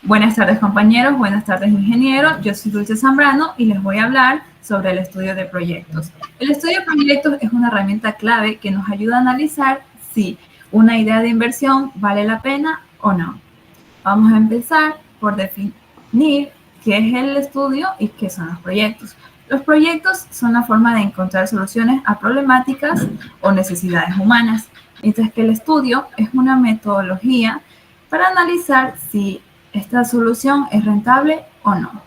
Buenas tardes compañeros, buenas tardes ingenieros. Yo soy Dulce Zambrano y les voy a hablar sobre el estudio de proyectos. El estudio de proyectos es una herramienta clave que nos ayuda a analizar si una idea de inversión vale la pena o no. Vamos a empezar por definir qué es el estudio y qué son los proyectos. Los proyectos son la forma de encontrar soluciones a problemáticas o necesidades humanas, mientras que el estudio es una metodología para analizar si esta solución es rentable o no.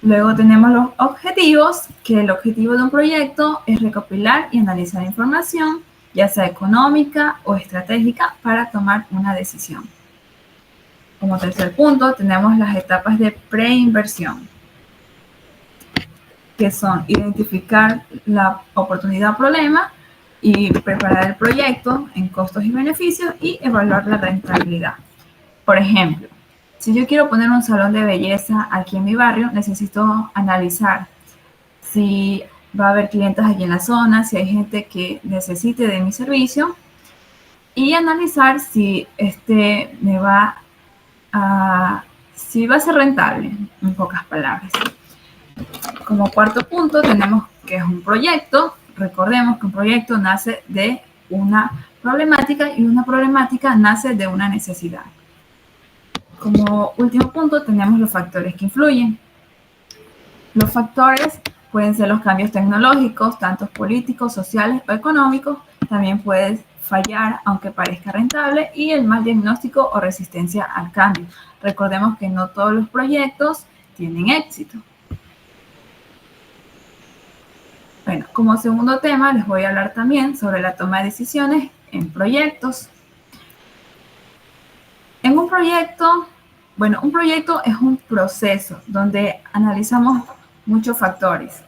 Luego tenemos los objetivos, que el objetivo de un proyecto es recopilar y analizar información, ya sea económica o estratégica, para tomar una decisión. Como tercer punto, tenemos las etapas de preinversión, que son identificar la oportunidad o problema y preparar el proyecto en costos y beneficios y evaluar la rentabilidad. Por ejemplo, si yo quiero poner un salón de belleza aquí en mi barrio, necesito analizar si va a haber clientes aquí en la zona, si hay gente que necesite de mi servicio y analizar si si va a ser rentable, en pocas palabras. Como cuarto punto tenemos que es un proyecto. Recordemos que un proyecto nace de una problemática y una problemática nace de una necesidad. Como último punto tenemos los factores que influyen. Los factores pueden ser los cambios tecnológicos, tanto políticos, sociales o económicos. También puede fallar aunque parezca rentable, y el mal diagnóstico o resistencia al cambio. Recordemos que no todos los proyectos tienen éxito. Bueno, como segundo tema les voy a hablar también sobre la toma de decisiones en proyectos. En un proyecto, un proyecto es un proceso donde analizamos muchos factores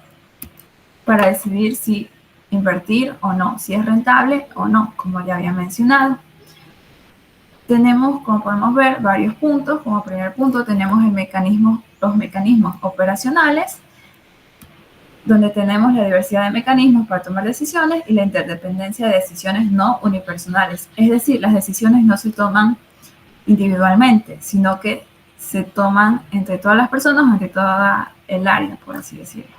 para decidir si invertir o no, si es rentable o no, como ya había mencionado. Tenemos, como podemos ver, varios puntos. Como primer punto tenemos los mecanismos operacionales, donde tenemos la diversidad de mecanismos para tomar decisiones y la interdependencia de decisiones no unipersonales. Es decir, las decisiones no se toman individualmente, sino que se toman entre todas las personas, entre toda el área, por así decirlo.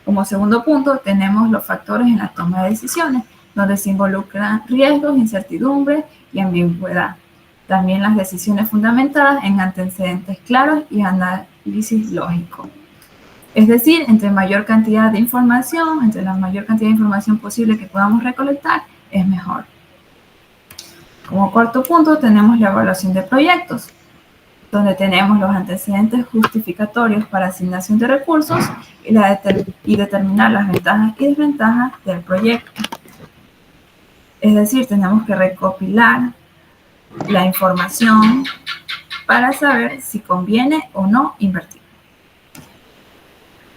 Como segundo punto, tenemos los factores en la toma de decisiones, donde se involucran riesgos, incertidumbre y ambigüedad. También las decisiones fundamentadas en antecedentes claros y análisis lógico. Es decir, entre la mayor cantidad de información posible que podamos recolectar, es mejor. Como cuarto punto tenemos la evaluación de proyectos, donde tenemos los antecedentes justificatorios para asignación de recursos y determinar las ventajas y desventajas del proyecto. Es decir, tenemos que recopilar la información para saber si conviene o no invertir.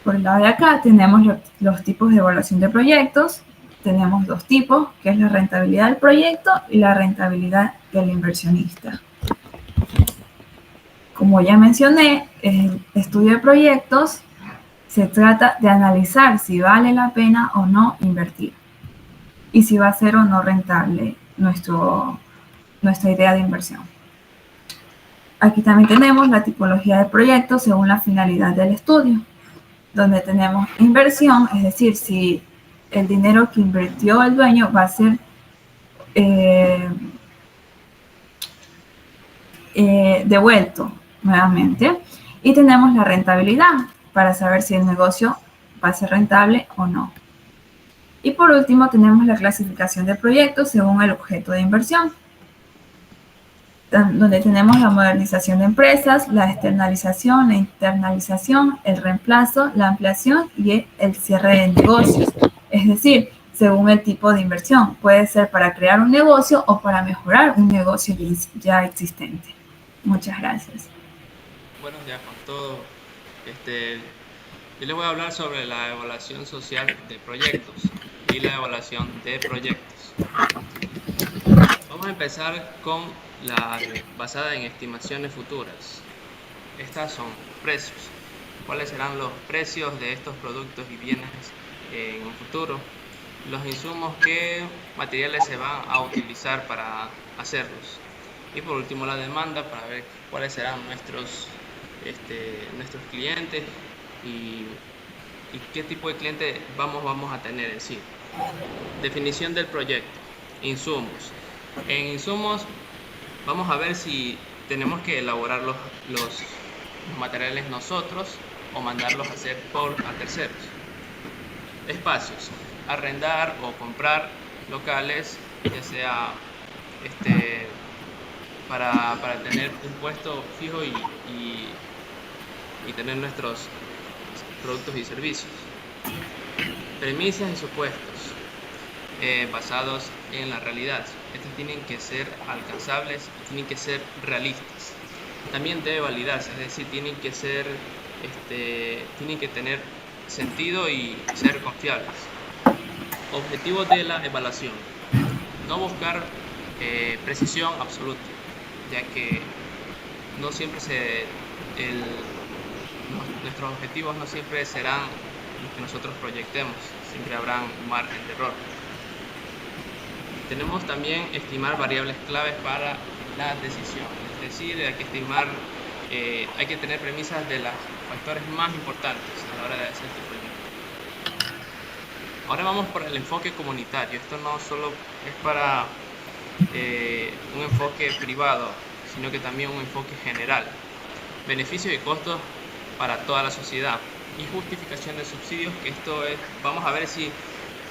Por el lado de acá tenemos los tipos de evaluación de proyectos. Tenemos dos tipos, que es la rentabilidad del proyecto y la rentabilidad del inversionista. Como ya mencioné, el estudio de proyectos se trata de analizar si vale la pena o no invertir y si va a ser o no rentable nuestra idea de inversión. Aquí también tenemos la tipología de proyectos según la finalidad del estudio, donde tenemos inversión, es decir, si el dinero que invirtió el dueño va a ser devuelto nuevamente. Y tenemos la rentabilidad para saber si el negocio va a ser rentable o no. Y por último tenemos la clasificación de proyectos según el objeto de inversión, donde tenemos la modernización de empresas, la externalización, la internalización, el reemplazo, la ampliación y el cierre de negocios. Es decir, según el tipo de inversión, puede ser para crear un negocio o para mejorar un negocio ya existente. Muchas gracias. Buenos días con todos. Yo les voy a hablar sobre la evaluación social de proyectos y la evaluación de proyectos. Vamos a empezar con la basada en estimaciones futuras. Estas son precios. ¿Cuáles serán los precios de estos productos y bienes en un futuro? Los insumos, qué materiales se van a utilizar para hacerlos. Y por último la demanda, para ver cuáles serán nuestros clientes y qué tipo de cliente vamos a tener en sí. Definición del proyecto. Insumos. En insumos vamos a ver si tenemos que elaborar los materiales nosotros o mandarlos a hacer a terceros. Espacios. Arrendar o comprar locales, ya sea para tener un puesto fijo y tener nuestros productos y servicios. Premisas y supuestos basados en la realidad. Estos tienen que ser alcanzables y tienen que ser realistas. También debe validarse, es decir, tienen que tener sentido y ser confiables. Objetivos de la evaluación. No buscar precisión absoluta, ya que no siempre nuestros objetivos no siempre serán los que nosotros proyectemos, siempre habrá un margen de error. Tenemos también estimar variables claves para la decisión, es decir, hay que tener premisas de los factores más importantes a la hora de hacer este proyecto. Ahora vamos por el enfoque comunitario. Esto no solo es para un enfoque privado, sino que también un enfoque general. Beneficios y costos para toda la sociedad y justificación de subsidios, que vamos a ver si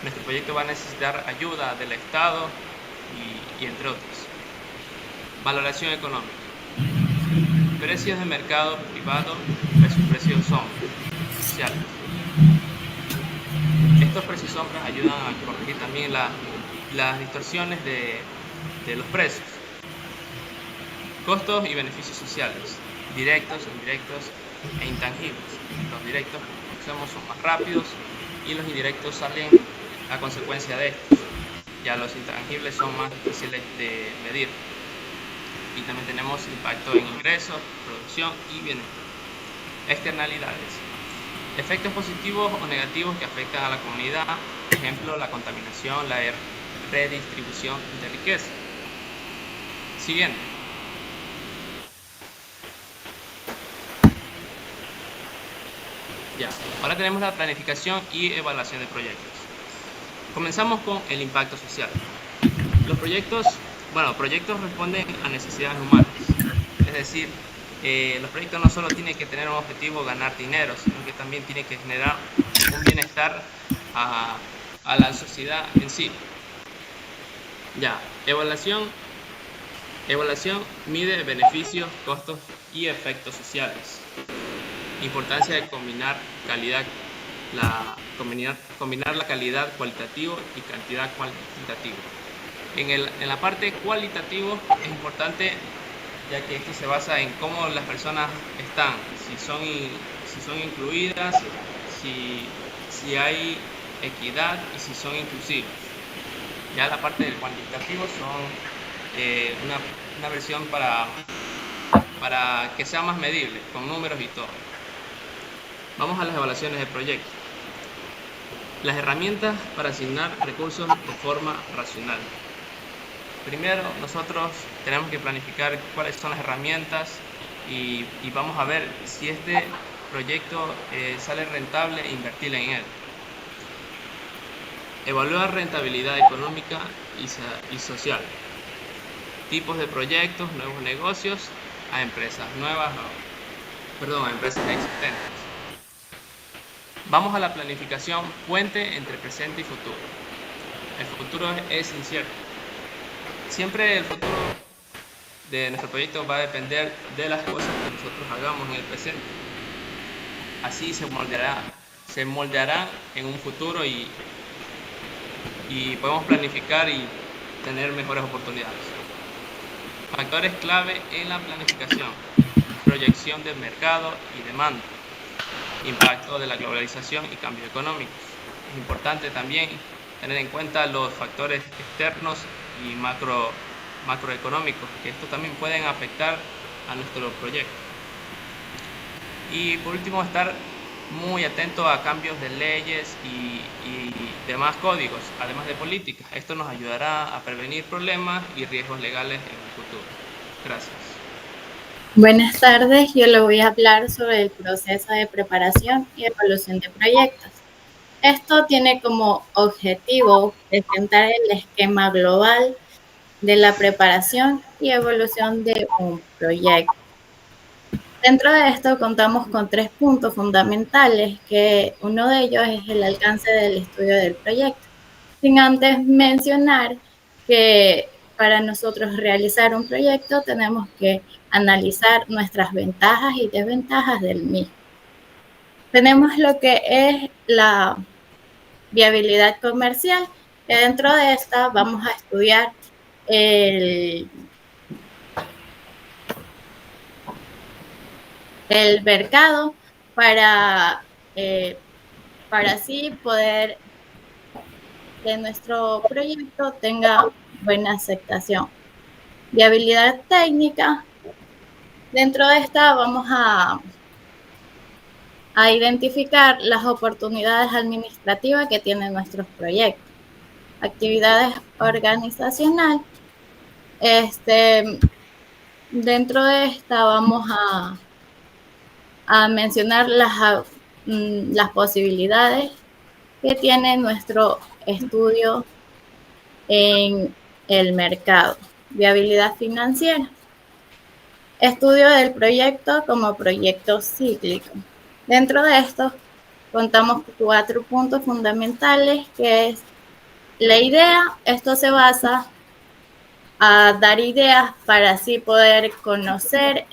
nuestro proyecto va a necesitar ayuda del Estado y entre otros. Valoración económica. Precios de mercado privado versus precios sombra sociales. Estos precios sombras ayudan a corregir también las distorsiones de los precios. Costos y beneficios sociales, directos, indirectos e intangibles. Los directos, como son más rápidos y los indirectos salen a consecuencia de estos. Ya los intangibles son más difíciles de medir. Y también tenemos impacto en ingresos, producción y bienestar. Externalidades. Efectos positivos o negativos que afectan a la comunidad, por ejemplo, la contaminación, la redistribución de riqueza. Siguiente. Ya, ahora tenemos la planificación y evaluación de proyectos. Comenzamos con el impacto social. Los proyectos responden a necesidades humanas, es decir, los proyectos no solo tienen que tener un objetivo ganar dinero, sino que también tienen que generar un bienestar a la sociedad en sí. Ya, evaluación mide beneficios, costos y efectos sociales. Importancia de combinar la calidad cualitativa y cantidad cuantitativa. En la parte cualitativo es importante, ya que esto se basa en cómo las personas están, si son incluidas, si hay equidad y si son inclusivas. Ya la parte del cuantitativo son una versión para que sea más medible, con números y todo. Vamos a las evaluaciones de proyecto. Las herramientas para asignar recursos de forma racional. Primero, nosotros tenemos que planificar cuáles son las herramientas y vamos a ver si este proyecto sale rentable e invertir en él. Evaluar rentabilidad económica y social. Tipos de proyectos, nuevos negocios a empresas existentes. Vamos a la planificación puente entre presente y futuro. El futuro es incierto. Siempre el futuro de nuestro proyecto va a depender de las cosas que nosotros hagamos en el presente. Así se moldeará en un futuro y podemos planificar y tener mejores oportunidades. Factores clave en la planificación: proyección del mercado y demanda, impacto de la globalización y cambios económicos. Es importante también tener en cuenta los factores externos y macroeconómicos, que estos también pueden afectar a nuestro proyecto. Y por último, estar muy atento a cambios de leyes y demás códigos, además de políticas. Esto nos ayudará a prevenir problemas y riesgos legales en el futuro. Gracias. Buenas tardes, yo le voy a hablar sobre el proceso de preparación y evaluación de proyectos. Esto tiene como objetivo presentar el esquema global de la preparación y evaluación de un proyecto. Dentro de esto contamos con 3 puntos fundamentales, que uno de ellos es el alcance del estudio del proyecto. Sin antes mencionar que para nosotros realizar un proyecto tenemos que analizar nuestras ventajas y desventajas del mismo. Tenemos lo que es la viabilidad comercial, que dentro de esta vamos a estudiar el mercado para así poder que nuestro proyecto tenga buena aceptación. Viabilidad técnica. Dentro de esta vamos a identificar las oportunidades administrativas que tienen nuestros proyectos. Actividades organizacional. Dentro de esta vamos a mencionar las posibilidades que tiene nuestro estudio en el mercado. Viabilidad financiera. Estudio del proyecto como proyecto cíclico. Dentro de esto contamos con 4 puntos fundamentales, que es la idea. Esto se basa a dar ideas para así poder conocer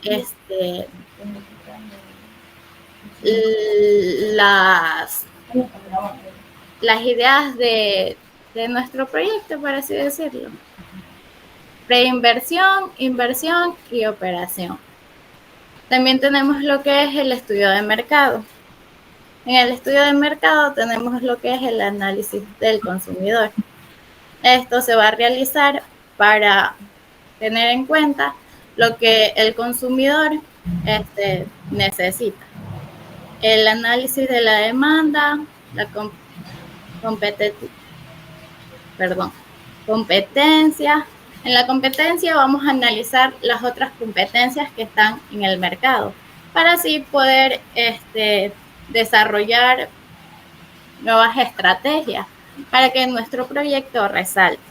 las ideas de nuestro proyecto, por así decirlo. Preinversión, inversión y operación. También tenemos lo que es el estudio de mercado. En el estudio de mercado tenemos lo que es el análisis del consumidor. Esto se va a realizar para tener en cuenta lo que el consumidor necesita. El análisis de la demanda, la competencia. En la competencia vamos a analizar las otras competencias que están en el mercado para así poder desarrollar nuevas estrategias para que nuestro proyecto resalte.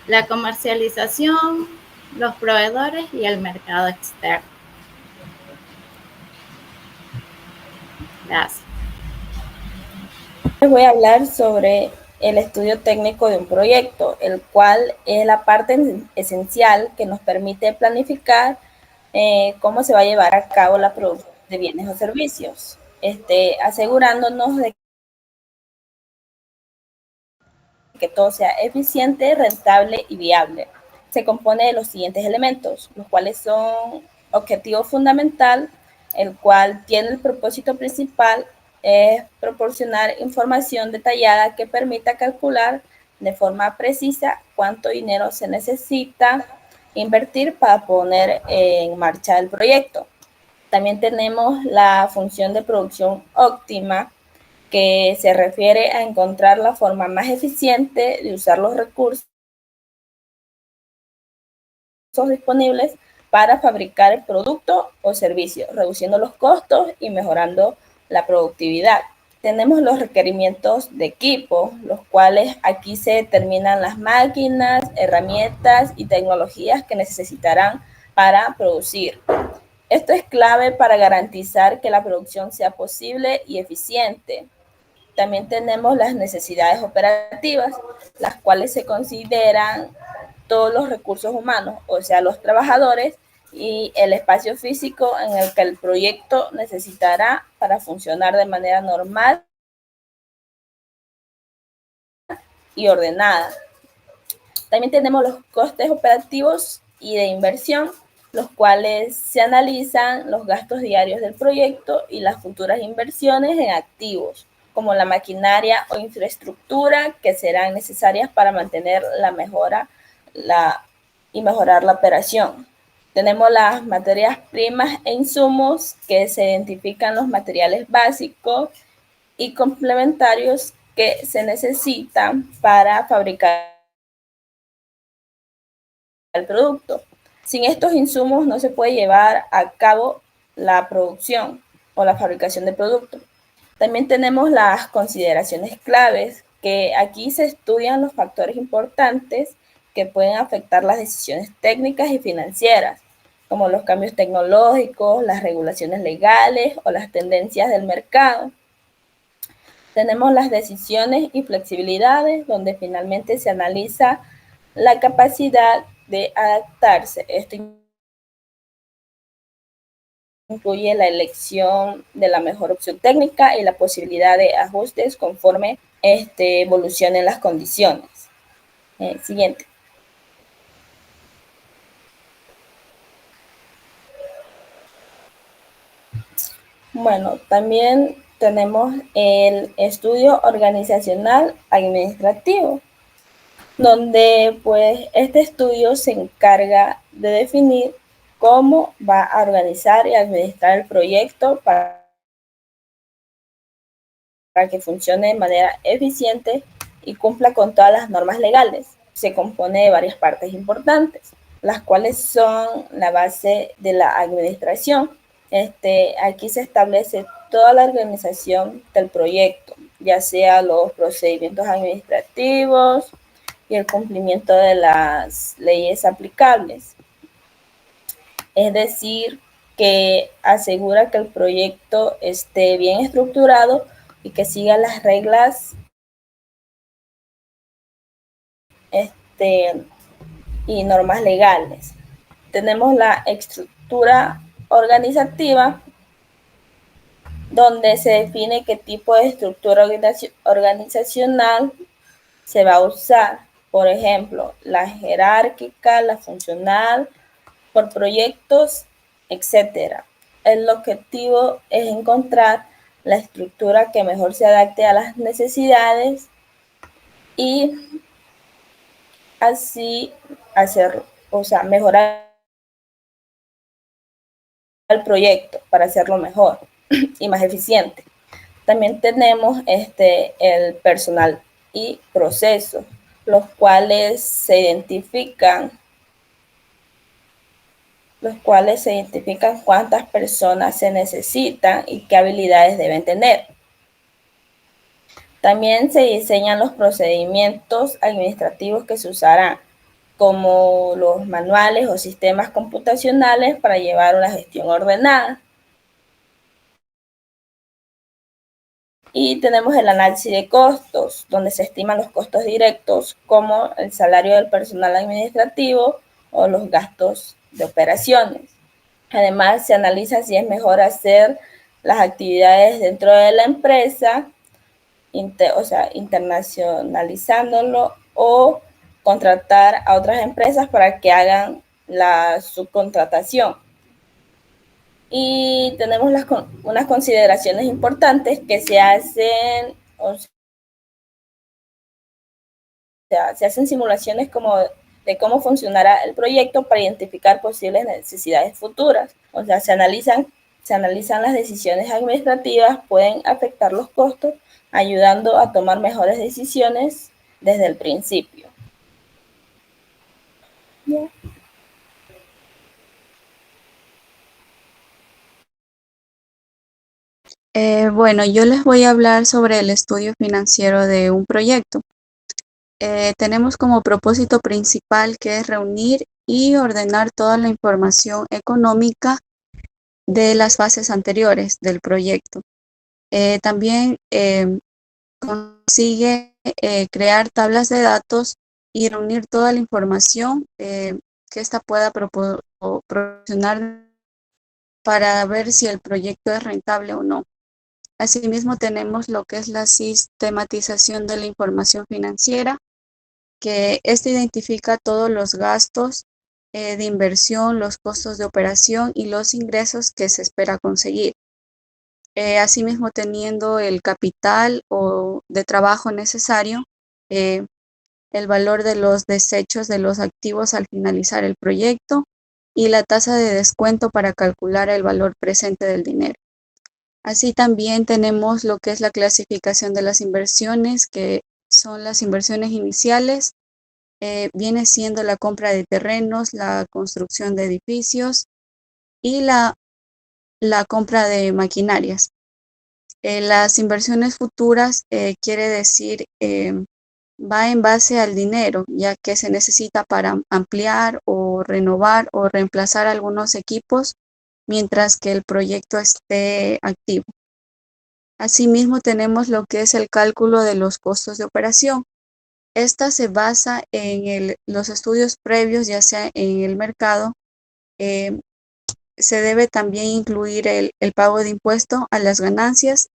La comercialización, los proveedores y el mercado externo. Gracias. Les voy a hablar sobre el estudio técnico de un proyecto, el cual es la parte esencial que nos permite planificar cómo se va a llevar a cabo la producción de bienes o servicios, asegurándonos de que todo sea eficiente, rentable y viable. Se compone de los siguientes elementos, los cuales son objetivo fundamental, el cual tiene el propósito principal es proporcionar información detallada que permita calcular de forma precisa cuánto dinero se necesita invertir para poner en marcha el proyecto. También tenemos la función de producción óptima, que se refiere a encontrar la forma más eficiente de usar los recursos disponibles para fabricar el producto o servicio, reduciendo los costos y mejorando la productividad. Tenemos los requerimientos de equipo, los cuales aquí se determinan las máquinas, herramientas y tecnologías que necesitarán para producir. Esto es clave para garantizar que la producción sea posible y eficiente. También tenemos las necesidades operativas, las cuales se consideran todos los recursos humanos, o sea, los trabajadores y el espacio físico en el que el proyecto necesitará para funcionar de manera normal y ordenada. También tenemos los costes operativos y de inversión, los cuales se analizan los gastos diarios del proyecto y las futuras inversiones en activos, como la maquinaria o infraestructura que serán necesarias para mantener y mejorar la operación. Tenemos las materias primas e insumos, que se identifican los materiales básicos y complementarios que se necesitan para fabricar el producto. Sin estos insumos no se puede llevar a cabo la producción o la fabricación de productos. También tenemos las consideraciones claves, que aquí se estudian los factores importantes que pueden afectar las decisiones técnicas y financieras, como los cambios tecnológicos, las regulaciones legales o las tendencias del mercado. Tenemos las decisiones y flexibilidades, donde finalmente se analiza la capacidad de adaptarse. Esto incluye la elección de la mejor opción técnica y la posibilidad de ajustes conforme evolucionen las condiciones. Siguiente. Bueno, también tenemos el estudio organizacional administrativo, donde pues este estudio se encarga de definir cómo va a organizar y administrar el proyecto para que funcione de manera eficiente y cumpla con todas las normas legales. Se compone de varias partes importantes, las cuales son la base de la administración. Aquí se establece toda la organización del proyecto, ya sea los procedimientos administrativos y el cumplimiento de las leyes aplicables. Es decir, que asegura que el proyecto esté bien estructurado y que siga las reglas y normas legales. Tenemos la estructura organizativa, donde se define qué tipo de estructura organizacional se va a usar. Por ejemplo, la jerárquica, la funcional, por proyectos, etc. El objetivo es encontrar la estructura que mejor se adapte a las necesidades y así mejorar el proyecto para hacerlo mejor y más eficiente. También tenemos el personal y procesos, los cuales se identifican cuántas personas se necesitan y qué habilidades deben tener. También se diseñan los procedimientos administrativos que se usarán, como los manuales o sistemas computacionales para llevar una gestión ordenada. Y tenemos el análisis de costos, donde se estiman los costos directos, como el salario del personal administrativo o los gastos de operaciones. Además, se analiza si es mejor hacer las actividades dentro de la empresa, internacionalizándolo, o contratar a otras empresas para que hagan la subcontratación. Y tenemos unas consideraciones importantes que se hacen, se hacen simulaciones de cómo funcionará el proyecto para identificar posibles necesidades futuras. O sea, se analizan las decisiones administrativas, pueden afectar los costos, ayudando a tomar mejores decisiones desde el principio. Yeah. Bueno, yo les voy a hablar sobre el estudio financiero de un proyecto. Tenemos como propósito principal que es reunir y ordenar toda la información económica de las fases anteriores del proyecto. También consigue crear tablas de datos y reunir toda la información que ésta pueda proporcionar para ver si el proyecto es rentable o no. Asimismo, tenemos lo que es la sistematización de la información financiera, que identifica todos los gastos de inversión, los costos de operación y los ingresos que se espera conseguir. Asimismo, teniendo el capital o de trabajo necesario, el valor de los desechos de los activos al finalizar el proyecto y la tasa de descuento para calcular el valor presente del dinero. Así también tenemos lo que es la clasificación de las inversiones, que son las inversiones iniciales, viene siendo la compra de terrenos, la construcción de edificios y la compra de maquinarias. Las inversiones futuras quiere decir va en base al dinero, ya que se necesita para ampliar o renovar o reemplazar algunos equipos mientras que el proyecto esté activo. Asimismo, tenemos lo que es el cálculo de los costos de operación. Esta se basa en los estudios previos, ya sea en el mercado. Se debe también incluir el pago de impuesto a las ganancias,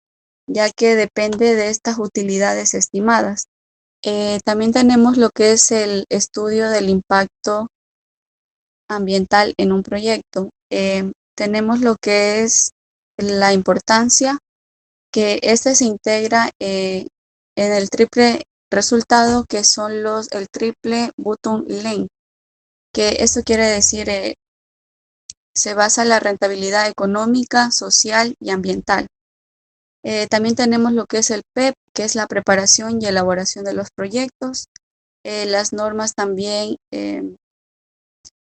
ya que depende de estas utilidades estimadas. También tenemos lo que es el estudio del impacto ambiental en un proyecto. Tenemos lo que es la importancia, que este se integra en el triple resultado, que son el triple bottom line, que esto quiere decir se basa en la rentabilidad económica, social y ambiental. También tenemos lo que es el PEP, que es la preparación y elaboración de los proyectos, las normas también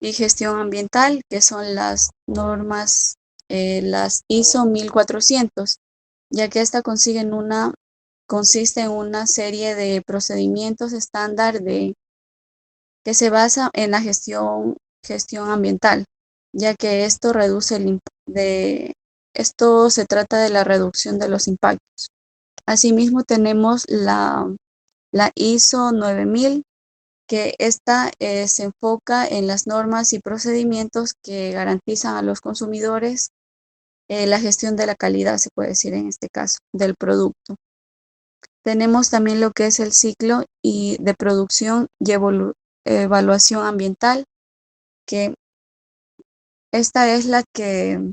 y gestión ambiental, que son las normas, las ISO 1400, ya que esta consiste en una serie de procedimientos estándar que se basa en la gestión ambiental, ya que esto esto se trata de la reducción de los impactos. Asimismo, tenemos la ISO 9000, que esta se enfoca en las normas y procedimientos que garantizan a los consumidores la gestión de la calidad, se puede decir en este caso, del producto. Tenemos también lo que es el ciclo de producción y evaluación ambiental, que esta es la que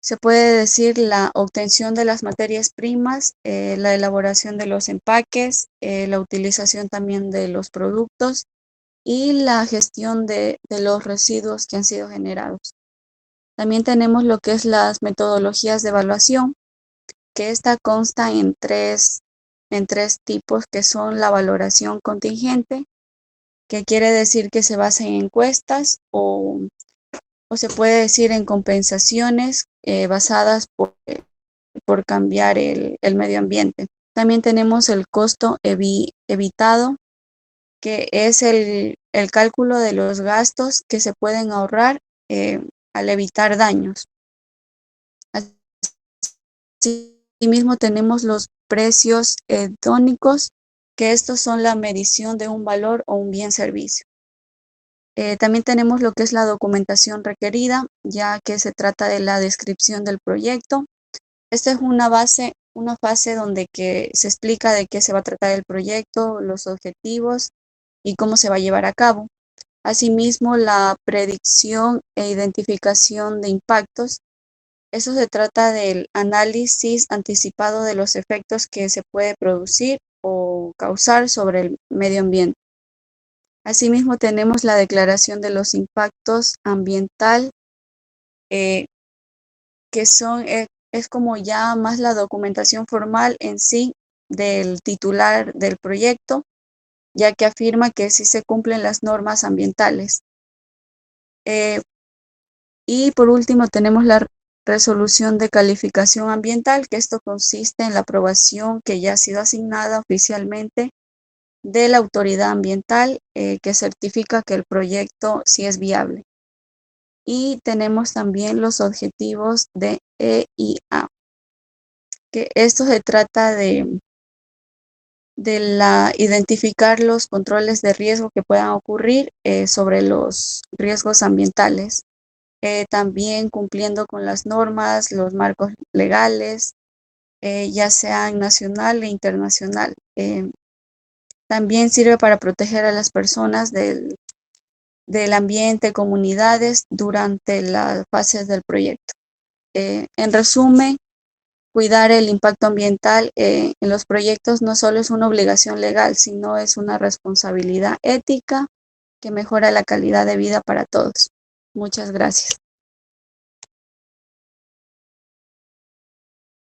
se puede decir la obtención de las materias primas, la elaboración de los empaques, la utilización también de los productos y la gestión de los residuos que han sido generados. También tenemos lo que es las metodologías de evaluación, que esta consta en tres tipos, que son la valoración contingente, que quiere decir que se basa en encuestas o se puede decir en compensaciones basadas por cambiar el medio ambiente. También tenemos el costo evitado, que es el cálculo de los gastos que se pueden ahorrar al evitar daños. Asimismo, tenemos los precios hedónicos, que estos son la medición de un valor o un bien servicio. También tenemos lo que es la documentación requerida, ya que se trata de la descripción del proyecto. Esta es una fase donde se explica de qué se va a tratar el proyecto, los objetivos y cómo se va a llevar a cabo. Asimismo, la predicción e identificación de impactos. Eso se trata del análisis anticipado de los efectos que se puede producir o causar sobre el medio ambiente. Asimismo, tenemos la declaración de los impactos ambiental, que es como ya más la documentación formal en sí del titular del proyecto, ya que afirma que sí se cumplen las normas ambientales. Y por último, tenemos la resolución de calificación ambiental, que esto consiste en la aprobación que ya ha sido asignada oficialmente de la autoridad ambiental, que certifica que el proyecto sí es viable. Y tenemos también los objetivos de EIA, que esto se trata de identificar los controles de riesgo que puedan ocurrir sobre los riesgos ambientales, también cumpliendo con las normas, los marcos legales, ya sean nacional e internacional. También sirve para proteger a las personas del ambiente, comunidades durante las fases del proyecto. En resumen, cuidar el impacto ambiental en los proyectos no solo es una obligación legal, sino es una responsabilidad ética que mejora la calidad de vida para todos. Muchas gracias.